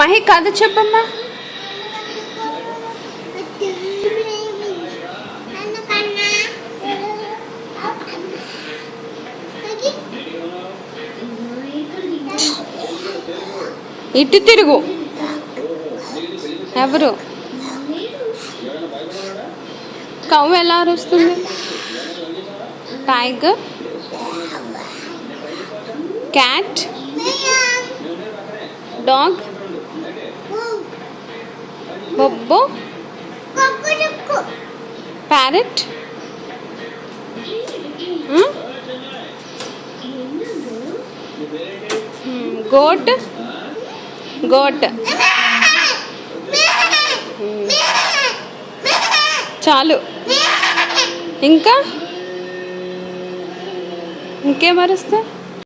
మహి కథ చెప్పమ్మా. ఇటు తిరుగు. ఎవరు? కవ్వ ఎలా అరుస్తుంది? టైగర్, క్యాట్, డాగ్, బొబ్బో, ప్యారెట్, గోట్, గోట్. చాలు. ఇంకా ఇంకేం అరుస్తా?